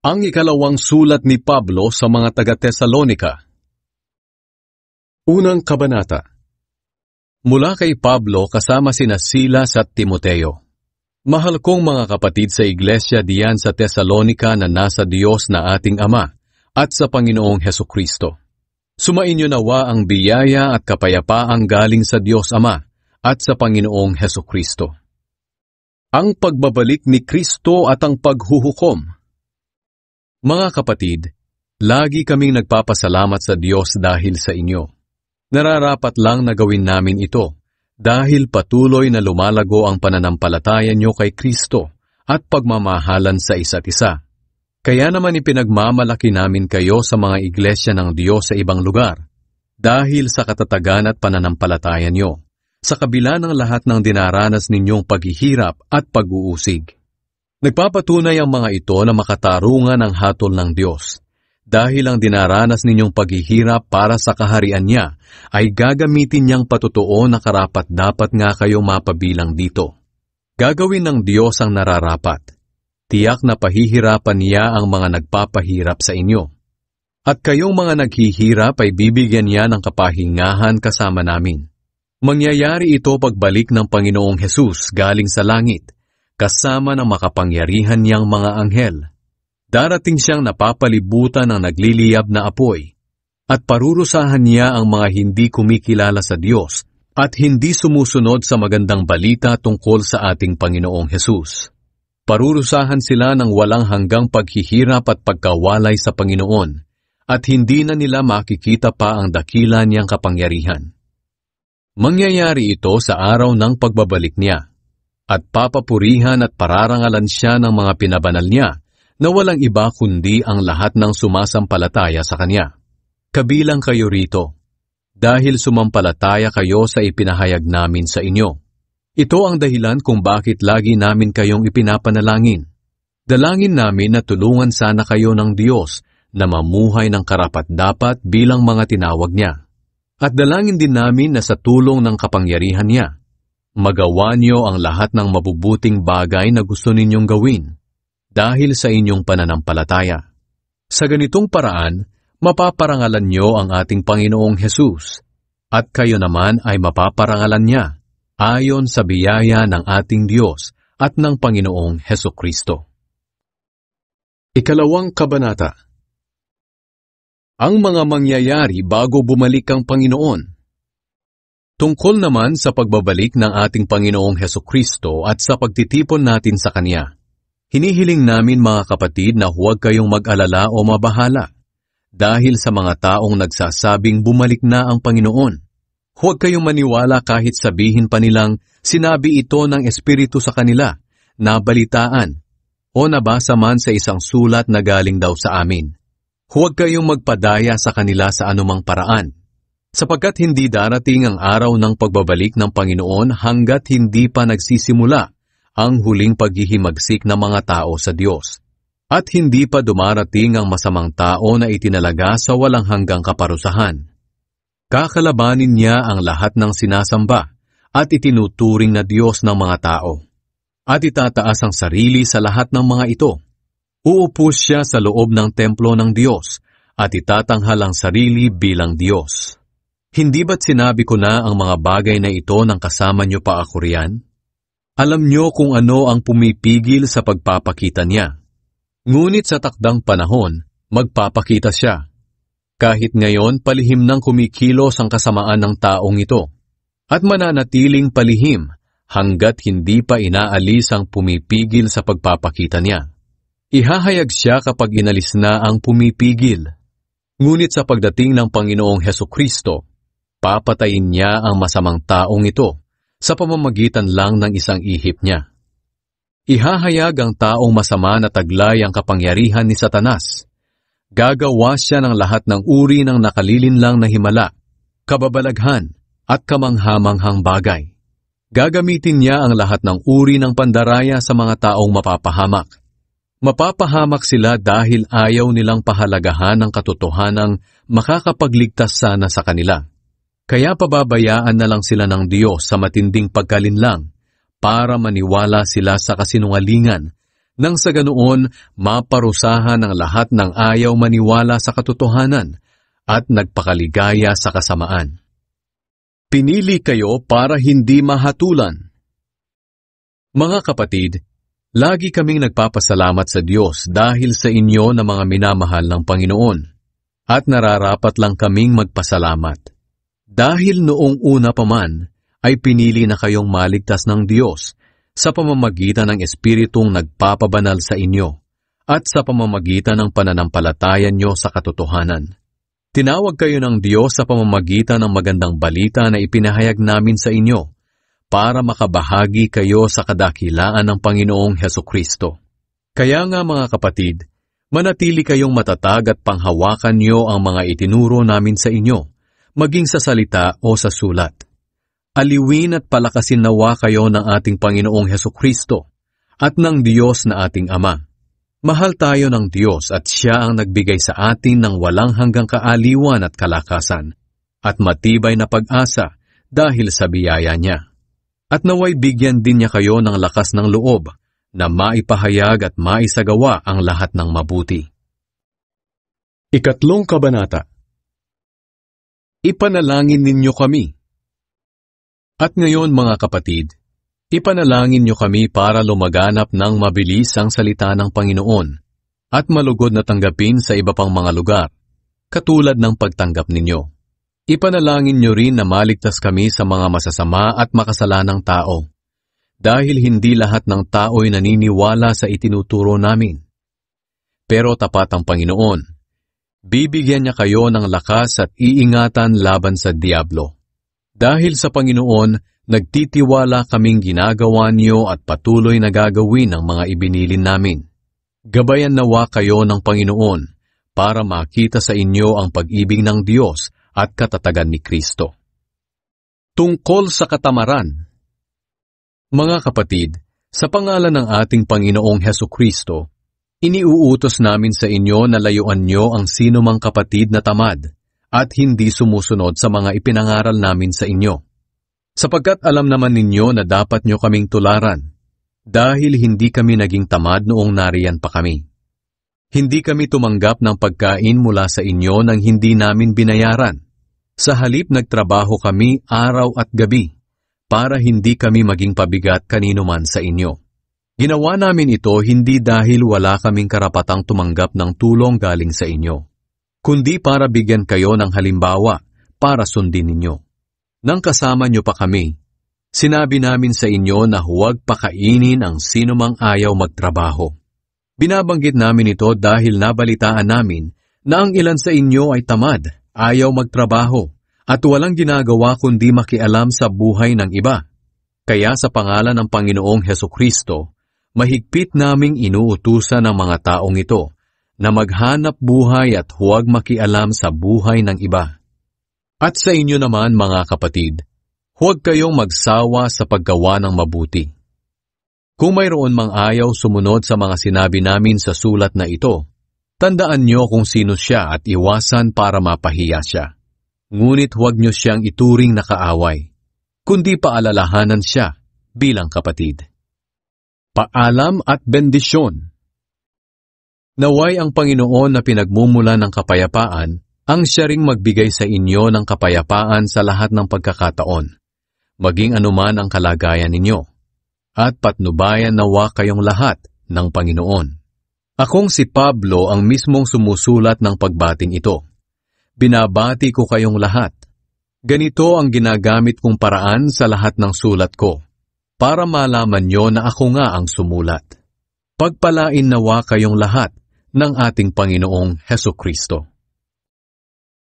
Ang ikalawang sulat ni Pablo sa mga taga-Tesalonika. Unang kabanata. Mula kay Pablo kasama sina Silas at Timoteo. Mahal kong mga kapatid sa iglesia diyan sa Tesalonika na nasa Diyos na ating Ama at sa Panginoong Hesukristo. Sumainyo nawa ang biyaya at kapayapaang galing sa Diyos Ama at sa Panginoong Hesukristo. Ang pagbabalik ni Kristo at ang paghuhukom. Mga kapatid, lagi kaming nagpapasalamat sa Diyos dahil sa inyo. Nararapat lang na gawin namin ito dahil patuloy na lumalago ang pananampalataya nyo kay Kristo at pagmamahalan sa isa't isa. Kaya naman ipinagmamalaki namin kayo sa mga iglesia ng Diyos sa ibang lugar dahil sa katatagan at pananampalataya nyo, sa kabila ng lahat ng dinaranas ninyong paghihirap at pag-uusig. Nagpapatunay ang mga ito na makatarungan ang hatol ng Diyos, dahil ang dinaranas ninyong paghihirap para sa kaharian niya ay gagamitin niyang patutuo na karapat-dapat nga kayong mapabilang dito. Gagawin ng Diyos ang nararapat. Tiyak na pahihirapan niya ang mga nagpapahirap sa inyo. At kayong mga naghihirap ay bibigyan niya ng kapahingahan kasama namin. Mangyayari ito pagbalik ng Panginoong Hesus galing sa langit, kasama ng makapangyarihan niyang mga anghel. Darating siyang napapalibutan ng nagliliyab na apoy, at parurusahan niya ang mga hindi kumikilala sa Diyos at hindi sumusunod sa magandang balita tungkol sa ating Panginoong Hesus. Parurusahan sila ng walang hanggang paghihirap at pagkawalay sa Panginoon, at hindi na nila makikita pa ang dakila niyang kapangyarihan. Mangyayari ito sa araw ng pagbabalik niya, at papapurihan at pararangalan siya ng mga pinabanal niya na walang iba kundi ang lahat ng sumasampalataya sa Kanya. Kabilang kayo rito, dahil sumampalataya kayo sa ipinahayag namin sa inyo. Ito ang dahilan kung bakit lagi namin kayong ipinapanalangin. Dalangin namin na tulungan sana kayo ng Diyos na mamuhay ng karapat-dapat bilang mga tinawag niya. At dalangin din namin na sa tulong ng kapangyarihan niya, magawa niyo ang lahat ng mabubuting bagay na gusto ninyong gawin dahil sa inyong pananampalataya. Sa ganitong paraan, mapaparangalan niyo ang ating Panginoong Hesus, at kayo naman ay mapaparangalan niya ayon sa biyaya ng ating Diyos at ng Panginoong Hesukristo. Ikalawang kabanata. Ang mga mangyayari bago bumalik ang Panginoon. Tungkol naman sa pagbabalik ng ating Panginoong Hesukristo at sa pagtitipon natin sa Kanya, hinihiling namin mga kapatid na huwag kayong mag-alala o mabahala dahil sa mga taong nagsasabing bumalik na ang Panginoon. Huwag kayong maniwala kahit sabihin pa nilang sinabi ito ng Espiritu sa kanila, nabalitaan, o nabasa man sa isang sulat na galing daw sa amin. Huwag kayong magpadaya sa kanila sa anumang paraan, sapagkat hindi darating ang araw ng pagbabalik ng Panginoon hanggat hindi pa nagsisimula ang huling paghihimagsik ng mga tao sa Diyos, at hindi pa dumarating ang masamang tao na itinalaga sa walang hanggang kaparusahan. Kakalabanin niya ang lahat ng sinasamba at itinuturing na Diyos ng mga tao, at itataas ang sarili sa lahat ng mga ito. Uupos siya sa loob ng templo ng Diyos at itatanghal ang sarili bilang Diyos. Hindi ba't sinabi ko na ang mga bagay na ito nang kasama niyo pa ako riyan? Alam niyo kung ano ang pumipigil sa pagpapakita niya. Ngunit sa takdang panahon, magpapakita siya. Kahit ngayon, palihim nang kumikilos ang kasamaan ng taong ito, at mananatiling palihim hanggat hindi pa inaalis ang pumipigil sa pagpapakita niya. Ihahayag siya kapag inalis na ang pumipigil. Ngunit sa pagdating ng Panginoong Hesukristo, papatayin niya ang masamang taong ito sa pamamagitan lang ng isang ihip niya. Ihahayag ang taong masama na taglay ang kapangyarihan ni Satanas. Gagawa siya ng lahat ng uri ng nakalilinlang na himala, kababalaghan at kamanghamanghang bagay. Gagamitin niya ang lahat ng uri ng pandaraya sa mga taong mapapahamak. Mapapahamak sila dahil ayaw nilang pahalagahan ang katotohanang makakapagligtas sana sa kanila. Kaya pababayaan na lang sila ng Diyos sa matinding pagkalinlang para maniwala sila sa kasinungalingan Nang sa ganoon, maparusahan ang lahat ng ayaw maniwala sa katotohanan at nagpakaligaya sa kasamaan. Pinili kayo para hindi mahatulan. Mga kapatid, lagi kaming nagpapasalamat sa Diyos dahil sa inyo na mga minamahal ng Panginoon, at nararapat lang kaming magpasalamat. Dahil noong una pa man, ay pinili na kayong maligtas ng Diyos sa pamamagitan ng Espiritong nagpapabanal sa inyo at sa pamamagitan ng pananampalatayan nyo sa katotohanan. Tinawag kayo ng Diyos sa pamamagitan ng magandang balita na ipinahayag namin sa inyo para makabahagi kayo sa kadakilaan ng Panginoong Hesukristo. Kaya nga mga kapatid, manatili kayong matatag at panghawakan nyo ang mga itinuro namin sa inyo, maging sa salita o sa sulat. Aliwin at palakasin nawa kayo ng ating Panginoong Hesukristo at ng Diyos na ating Ama. Mahal tayo ng Diyos at Siya ang nagbigay sa atin ng walang hanggang kaaliwan at kalakasan at matibay na pag-asa dahil sa biyaya niya. At naway bigyan din niya kayo ng lakas ng loob na maipahayag at maisagawa ang lahat ng mabuti. Ikatlong kabanata. Ipanalangin ninyo kami. At ngayon mga kapatid, ipanalangin niyo kami para lumaganap ng mabilis ang salita ng Panginoon at malugod na tanggapin sa iba pang mga lugar, katulad ng pagtanggap ninyo. Ipanalangin niyo rin na maligtas kami sa mga masasama at makasalanang tao, dahil hindi lahat ng tao'y naniniwala sa itinuturo namin. Pero tapat ang Panginoon. Bibigyan niya kayo ng lakas at iingatan laban sa diablo. Dahil sa Panginoon, nagtitiwala kaming ginagawa niyo at patuloy na gagawin ang mga ibinilin namin. Gabayan nawa kayo ng Panginoon para makita sa inyo ang pag-ibig ng Diyos at katatagan ni Kristo. Tungkol sa katamaran. Mga kapatid, sa pangalan ng ating Panginoong Hesukristo, iniuutos namin sa inyo na layuan niyo ang sinumang kapatid na tamad at hindi sumusunod sa mga ipinangaral namin sa inyo. Sapagkat alam naman ninyo na dapat nyo kaming tularan, dahil hindi kami naging tamad noong nariyan pa kami. Hindi kami tumanggap ng pagkain mula sa inyo nang hindi namin binayaran. Sa halip nagtrabaho kami araw at gabi, para hindi kami maging pabigat kanino man sa inyo. Ginawa namin ito hindi dahil wala kaming karapatang tumanggap ng tulong galing sa inyo, kundi para bigyan kayo ng halimbawa para sundin ninyo. Nang kasama nyo pa kami, sinabi namin sa inyo na huwag pakainin ang sinumang ayaw magtrabaho. Binabanggit namin ito dahil nabalitaan namin na ang ilan sa inyo ay tamad, ayaw magtrabaho, at walang ginagawa kundi makialam sa buhay ng iba. Kaya sa pangalan ng Panginoong Hesukristo, mahigpit naming inuutusan ng mga taong ito na maghanap buhay at huwag makialam sa buhay ng iba. At sa inyo naman mga kapatid, huwag kayong magsawa sa paggawa ng mabuti. Kung mayroon mang ayaw sumunod sa mga sinabi namin sa sulat na ito, tandaan niyo kung sino siya at iwasan para mapahiya siya. Ngunit huwag niyo siyang ituring na kaaway, kundi paalalahanan siya bilang kapatid. Paalam at bendisyon. Naway ang Panginoon na pinagmumula ng kapayapaan ang siya ring magbigay sa inyo ng kapayapaan sa lahat ng pagkakataon, maging anuman ang kalagayan ninyo, at patnubayan nawa kayong lahat ng Panginoon. Akong si Pablo ang mismong sumusulat ng pagbating ito. Binabati ko kayong lahat. Ganito ang ginagamit kong paraan sa lahat ng sulat ko, para malaman nyo na ako nga ang sumulat. Pagpalain nawa kayong lahat ng ating Panginoong Hesukristo.